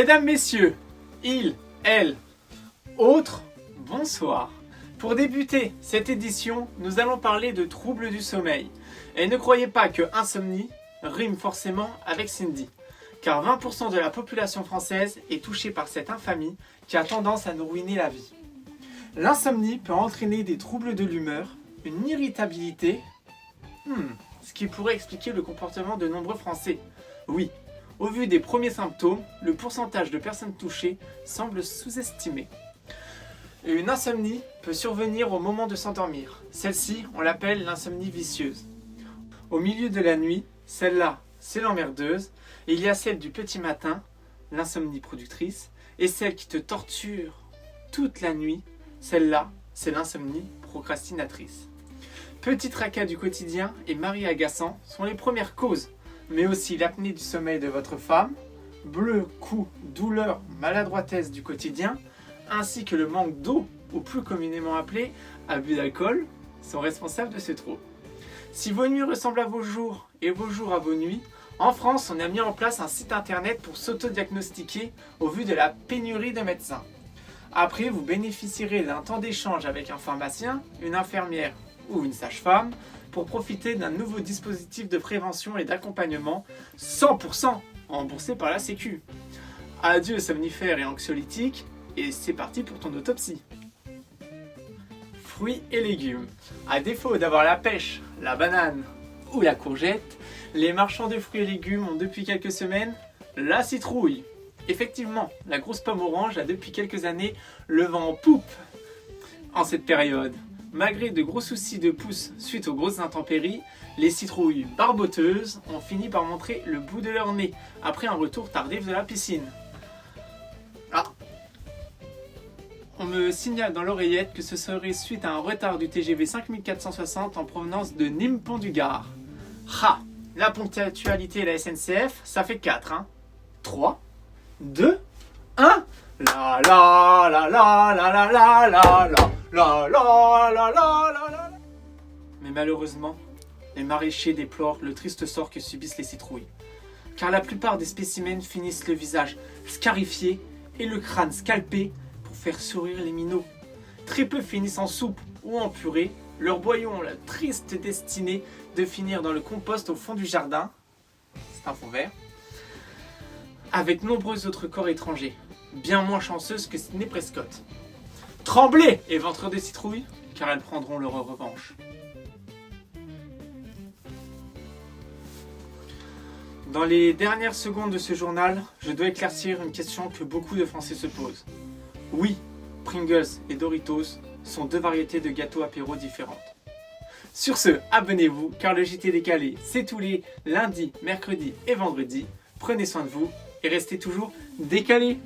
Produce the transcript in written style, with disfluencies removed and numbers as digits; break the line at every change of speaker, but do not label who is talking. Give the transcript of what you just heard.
Mesdames, messieurs, il, elle, autres, bonsoir. Pour débuter cette édition, nous allons parler de troubles du sommeil. Et ne croyez pas que insomnie rime forcément avec Cindy, car 20% de la population française est touchée par cette infamie qui a tendance à nous ruiner la vie. L'insomnie peut entraîner des troubles de l'humeur, une irritabilité, ce qui pourrait expliquer le comportement de nombreux Français. Oui, au vu des premiers symptômes, le pourcentage de personnes touchées semble sous-estimé. Une insomnie peut survenir au moment de s'endormir. Celle-ci, on l'appelle l'insomnie vicieuse. Au milieu de la nuit, celle-là, c'est l'emmerdeuse. Et il y a celle du petit matin, l'insomnie productrice, et celle qui te torture toute la nuit, celle-là, c'est l'insomnie procrastinatrice. Petit tracas du quotidien et mari agaçant sont les premières causes, mais aussi l'apnée du sommeil de votre femme, bleu, coups, douleur, maladroitesse du quotidien, ainsi que le manque d'eau, ou plus communément appelé abus d'alcool, sont responsables de ce trouble. Si vos nuits ressemblent à vos jours et vos jours à vos nuits, en France, on a mis en place un site internet pour s'auto-diagnostiquer au vu de la pénurie de médecins. Après, vous bénéficierez d'un temps d'échange avec un pharmacien, une infirmière ou une sage-femme pour profiter d'un nouveau dispositif de prévention et d'accompagnement 100% remboursé par la Sécu. Adieu somnifères et anxiolytiques, et c'est parti pour ton autopsie. Fruits et légumes. À défaut d'avoir la pêche, la banane ou la courgette, les marchands de fruits et légumes ont depuis quelques semaines la citrouille. Effectivement, la grosse pomme orange a depuis quelques années le vent en poupe en cette période. Malgré de gros soucis de pousse suite aux grosses intempéries, les citrouilles barboteuses ont fini par montrer le bout de leur nez après un retour tardif de la piscine. On me signale dans l'oreillette que ce serait suite à un retard du TGV 5460 en provenance de Nîmes-Pont-du-Gard. La ponctualité et la SNCF, ça fait 4, 3, 2, 1. La la la la la la la la la la la la la la. Mais malheureusement, les maraîchers déplorent le triste sort que subissent les citrouilles. Car la plupart des spécimens finissent le visage scarifié et le crâne scalpé pour faire sourire les minots. Très peu finissent en soupe ou en purée, leurs boyaux ont la triste destinée de finir dans le compost au fond du jardin, c'est un fond vert, avec nombreux autres corps étrangers, bien moins chanceuses que Sidney Prescott. Tremblez, éventreurs de citrouilles, car elles prendront leur revanche. Dans les dernières secondes de ce journal, je dois éclaircir une question que beaucoup de Français se posent. Oui, Pringles et Doritos sont deux variétés de gâteaux apéro différentes. Sur ce, abonnez-vous, car le JT décalé, c'est tous les lundis, mercredis et vendredis. Prenez soin de vous et restez toujours décalés.